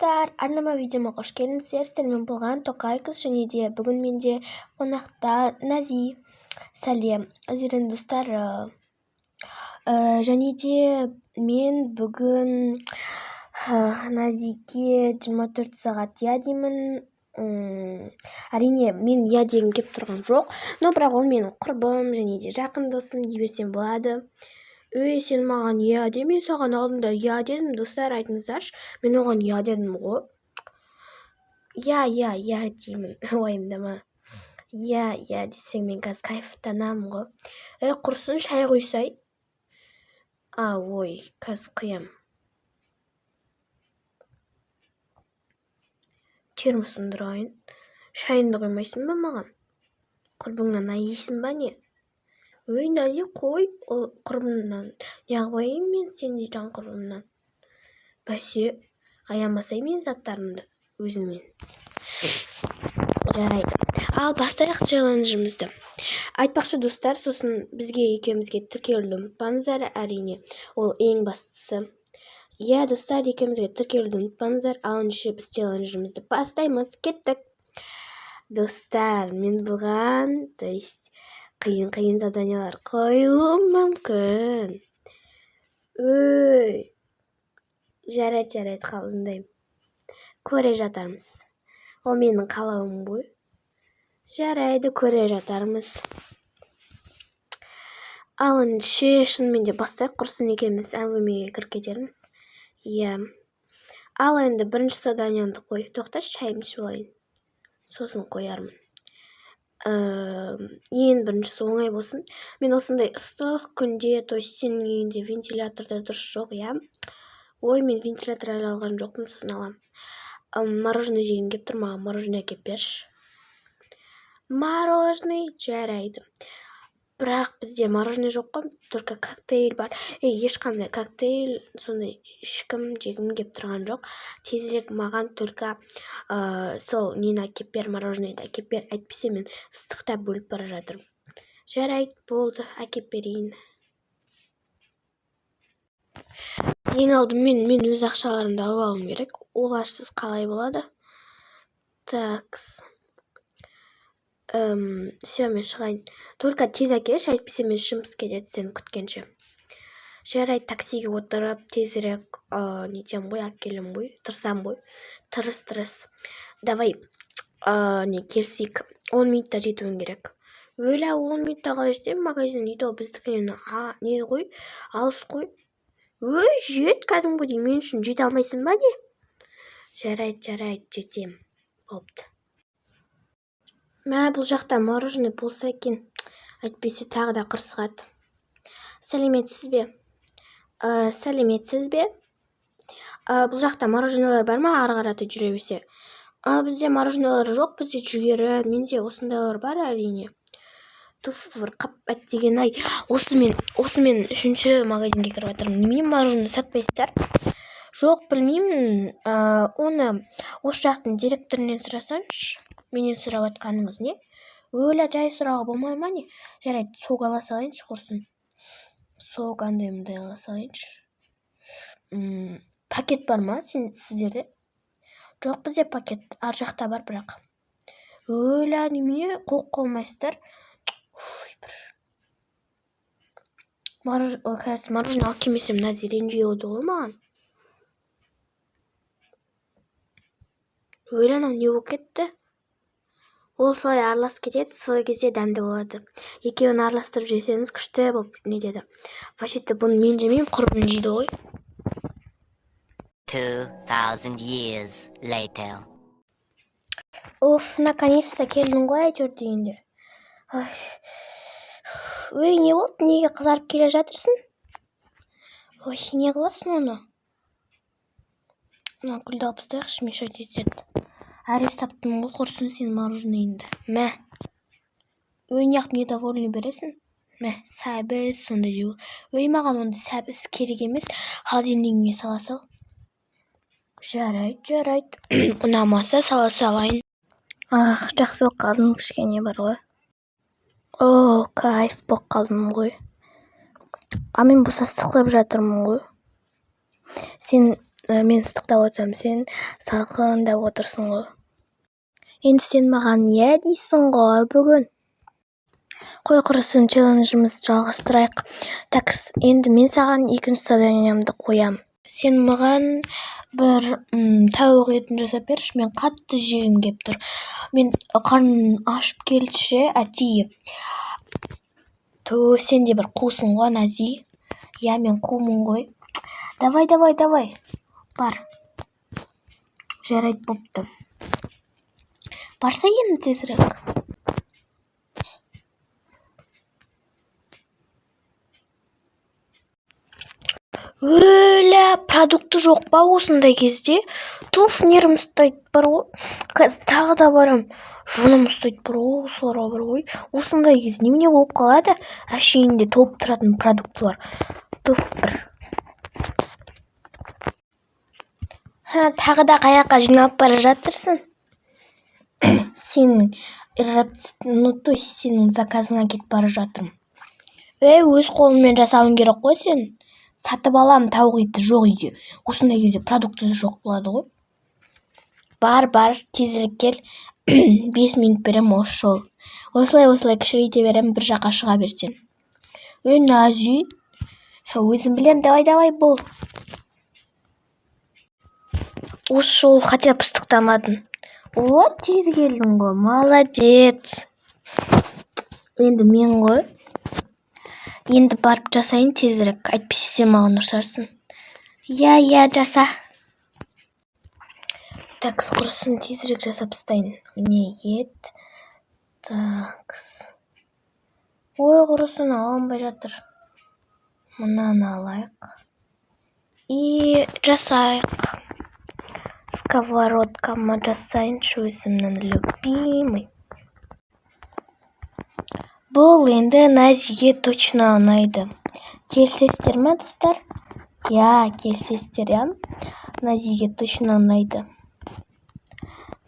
достар, арнама видеома қош келдіңіздер. Сіздермен болған Токай қыз, және де бүгін менде қонақта Нази. Сәлем, зерен достар. Және де мен бүгін Назиге 24 сағат я деймін. Әрине, мен я дегім кеп тұрған жоқ, но бірақ ол менің құрбым және де жақын досым дей берсем болады. Сен маған я де, мен саған алдында я дедім, достар, айтыңыздаршы. Мен оған я дедім ғой. Я деймін, уайымдама. Я десең мен қазір кайфтанамын ғой. Құрсын, шай қойсай. Ой, қазір құям. Термосын дұрайын. Шайынды қоймайсың ба маған? Құрбыңнан аййсың ба не? Нази, қой, ол құрбымнан неғып мен сені жан құрбымнан. Бәсе, аямасай мен заттарымды өзіңмен. Жарайды. Ал бастайық челленджімізді. Айтпақшы достар, сосын бізге екеумізге тіркелуді ұмытпаңыздар, әрине. Ол ең бастысы. Я, достар, екеумізге тіркелуді ұмытпаңыздар. Ал ендеше біз челленджімізді бастаймыз. Кеттік. Достар, мен бұған, қиын заданиялар қойылуы мүмкін. Жарайды, қалжыңдаймын. Көре жатармыз. Ол менің қалауым ғой. Жарайды, көре жатармыз. Ал ендеше шынымен де бастайық, құрсын екеуміз әңгімеге кіріп кетерміз. Ал енді бірінші заданиямды қой. Тоқташы, шайымды ішіп алайын. Сосын қоярмын. Ең біріншісі оңай болсын. Мен осындай ыстық күнде, сенің үйінде вентиляторда дұрыс жоқ, я? Ой, мен вентилятор алған жоқпын, сосын алам. Мороженое жегім кеп тұр, маған мороженое әкеп берші. Мороженое, жарайды. Бірақ бізде мороженое жоқ қой, только коктейль бар. Ешқандай коктейль, сондай ешкім жегім кеп тұрған жоқ. Тезірек маған только сол нені әкеп бер, мороженайды әкеп бер, әйтпесе мен ыстықтап бөліп бара жатырмын. Жарайды, болды, әкеп берейін. Ең алдымен мен өз ақшаларымды алып алуым керек. Оларсыз қалай болады? Такс. Все, мен шығайын. Только тез әкелші, әйтпесе мен шымпыс кетеді сені күткенше. Жарайды, таксиге отырып, тезірек нетем ғой, әкелем ғой, тұрсам ғой. Тырыс. Давай, келсек, 10 минутта жетуің керек. 10 минутта қалай жетем, магазин дейді, ол біздікінен не ғой, алыс қой. Жет, кәдімгідей, мен үшін жете алмайсың ба не? Жарайды, жетем. Бопты. Бұл жақта мороженое болса екен, әйтпесе тағы да қырсығады. Сәлеметсіз бе? Бұл жақта мороженалар бар ма, ары қарата жүре берсе? Бізде мороженалар жоқ, бізде жүгері, менде осындайлар бар, әрине. Туфыр, қап әттеген ай. Осы мен үшінші магазинге кіріп жатырмын. Немене мороженое сатпайсыздар? Жоқ, білмеймін. Оны осы жақтың директорынан сұрасаңшы. Менен сұрап атқаныңыз не? Жай сұрауға болмай ма не? Жарайды, сок ала салайыншы, құрсын. Сок андай ала салайыншы. Пакет бар ма сіздерде? Жоқ, бізде пакет ар жақта бар бірақ. Немене қоқ қоймайсыздар? Мороженое алып келмесем Нази ренжи оды ғой маған. Анау не болып кетті? Ол солай аралас кетеді, солай кезде дәмді болады. Екеуін араластырып жесеңіз күшті болып не деді. Вообще-то бұны мен жемеймін, құрбым жейді ғой. 2000 years later. Наконец-то келдің ғой әйтеуір дегенде. Не болды? Неге қызарып келе жатырсың? Не қыласың оны? Гүлді алып тастайықшы, мешать етеді. Әрес таптың ғой, құрсын сен мороженейіңді. Неғып недовольный бересің? Сәбіз сондай жеу. Маған онда сәбіз керек емес, холодильнигіңе сала сал. Жарайды. Ұнамаса сала салайын. Жақсы болып қалдым, кішкене бар ғой. Кайф болып қалдым ғой. Мен бұса сықлап жатырмын ғой. Сен Мен ыстықтап отырсам, сен салқындап отырсың ғой. Енді сен маған иә дейсің ғой бүгін. Қой құрысын, челленджімізді жалғастырайық. Так, енді мен саған екінші заданиямды қоям. Сен маған бір тауық етін жасап берші, мен қатты жегім кеп тұр. Мен қарным ашып келші, әти. Сен де бір қусың ғой, Нази. Я, мен қумын ғой. Давай. Бар. Жарайды бопты. Барса енді тезірек. Өлә, продукты жоқ па осындай кезде? Туф, нерім ұстайды бар ғой. Қазір тағы да барам. Жыным ұстайды бар ғой, осыларға бар ғой. Осындай кезде немене болып қалады? Әшейінде толып тұратын продуктылар. Туф, бір. Тағы да қаяққа жиналып бара жатырсың? Сенің сенің заказыңа кетіп бара жатырмын. Өз қолыммен жасауың керек қой сен. Сатып алам, тауық еті жоқ үйде. Осындай кезде продукты жоқ болады ғой. Бар, тезірек кел. 5 минут берем осы жол. Осылай кішірейте берем, бір жаққа шыға берсен. Нази. Өзім білем, давай бол. Осы жол хотя бы ыстықтамадың. Тез келдің ғой, молодец. Енді мен ғой. Енді барып жасайын тезірек, әйтпесе сен маған ұрсарсың. Я, жаса. Такс, құрысын, тезірек жасап тастайын. Міне ет. Такс. Ой, құрысын, алынбай жатыр. Мынаны алайық. И жасайық. Сковородкама жасайыншы, өзімнің любимый. Бұл енді Назиге точно ұнайды. Келсестер ме, достар? Я, келсестер, я. Назиге точно ұнайды.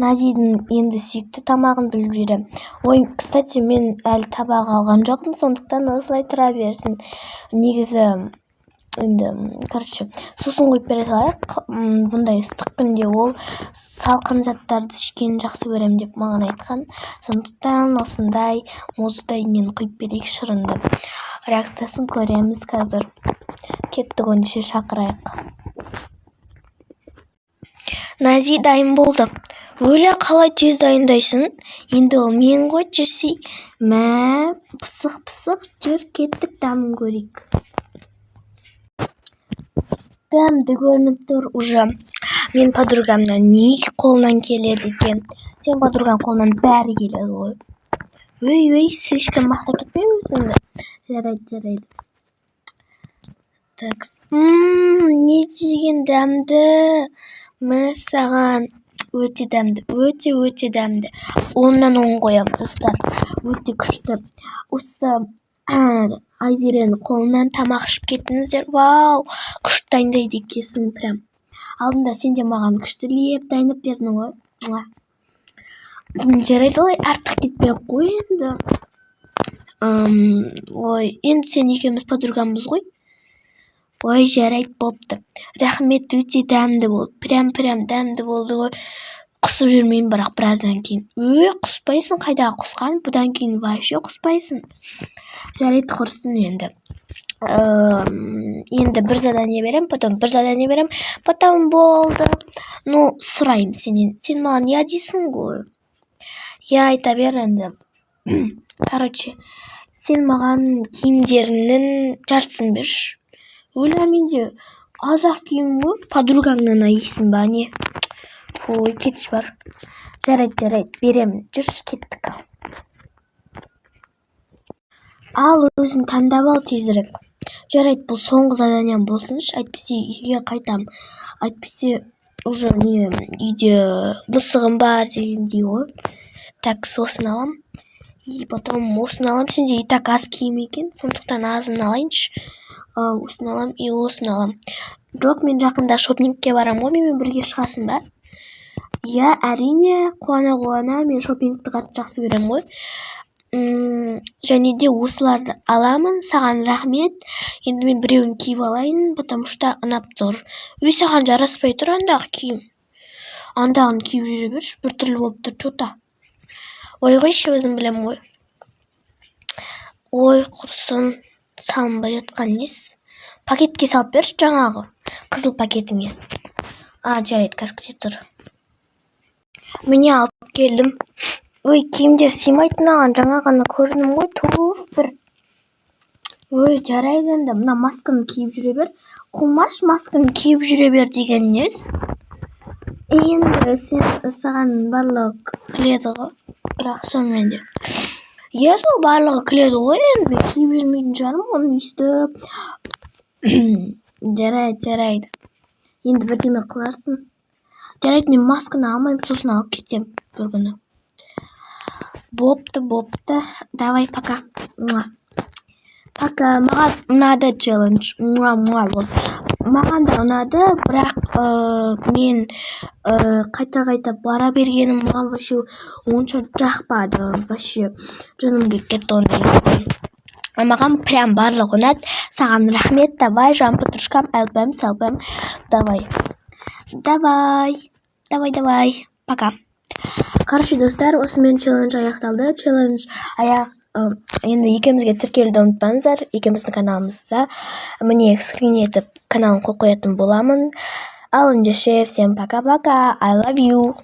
Назидің енді сүйікті тамағын біліп жүрем. Ой, кстати, мен әлі табақ алған жоқпын, сондықтан осылай тұра берсін. Негізі, енді, сусын қойып бере салайық. Бұндай ыстық күнде ол салқын заттарды ішкенін жақсы көрем деп маған айтқан. Сондықтан осындай мұздай нені құйып берейік, шырынды. Реакциясын көреміз қазір. Кеттік, өндеше шақырайық. Нази дайын болды. Өлі қалай тез дайындайсың? Енді ол мен ғой жүрсей. Мә, пысық, жүр кеттік, дәмін көрейік. Дәмді көрініп тұр уже. Мен подругамнан не қолынан келеді екен? Сен подругам қолынан бәрі келеді ғой. Өй, слишком мақта кетпей өзіңді. Жарайды. Такс. Не деген дәмді. Мәссаған. Өте дәмді. Өте дәмді. 10-нан 10 қоям, достар. Өте күшті. Осы Айзеренің қолынан тамақ ішіп кеттіңіздер. Вау, күшті дайындайды екенсің прям. Алдында сен де маған күштілеп дайындап бердің ғой. Жарайды ғой, артық кетпей қой енді. Ой, енді сен екеуміз подругамыз ғой. Ой, жарайды бопты. Рахмет, өте дәмді болды. Прям дәмді болды ғой. Құсып жүрмейін, бірақ біраздан кейін. Құспайсың, қайдағы құсқан? Бұдан кейін вообще құспайсың. Жарайды құрсын енді. Енді бір задание берем, потом бір задание берем, потом болды. Ну, сұрайым сенен. Сен маған я дейсің ғой. Я айта бер енді. Короче, сен маған киімдерінің жартысын берші. Өлі менде азақ киім ғой, подругаңнан айсың ба, не? Ой, кетші бар. Жарайды, беремін. Жүрші, кеттік. Ал, өзің таңдап ал тезірек. Жарайды, бұл соңғы заданиям болсыншы, әйтпесе үйге қайтам. Әйтпесе уже үйде мысығым бар дегендей ғой. Так, сосын алам. И потом осын алам. Сенде и так аз киім екен, сондықтан азын алайыншы. Осын алам, и осын алам. Жоқ, мен жақында шопингке барам ғой, менімен бірге шығасың ба? Я, әрине, қуана, мен шопингті қатты жақсы көрем ғой. және де осыларды аламын. Саған рахмет. Енді мен біреуін киіп алайын, потому что ұнап тұр. Үй, саған жараспай тұр андағы киім. Андағын киіп жүре берші, біртүрлі болып тұр, что-то. Ой, қойшы, өзім білем ғой. Ой, құрсын, салынбай жатқан несі? Пакетке салып берші жаңағы, қызыл пакетіңе. Жарайды, кәскіде тұр. Міне алып келдім. Ой, киімдер сыймайтын аған, жаңа ғана көрдім ғой, туф бір. Ой, жарайды енді, мына масканы киіп жүре бер. Қумаш, масканы киіп жүре бер деген нес? Енді саған барлығы кіледі ғой, бірақ сонымен де. Сол барлығы кіледі ғой, енді мен киіп жүрмейтін шығармын, оны өйстіп. Жарайды. Енді бірдеме қыларсың. Жарайды, мен масканы алмайым, сосын алып кетем бір күні. Бопты. Давай, пока. Пока. Маған ұнады челлендж. Маған да ұнады, бірақ мен қайта бара бергенім маған вообще онша жақпады. Вообще жаным кетті ондай. Маған прям барлығы ұнады. Саған рахмет. Давай, жампы-тұрышкам, әлбәм. Давай. Пока. Короче, достар, осымен челлендж аяқталды. Енді екеумізге тіркелуді ұмытпаңыздар. Екеуміздің каналымызда міне скрин етіп каналын қойып қоятын боламын. Ал ендеше всем пока-пока. I love you.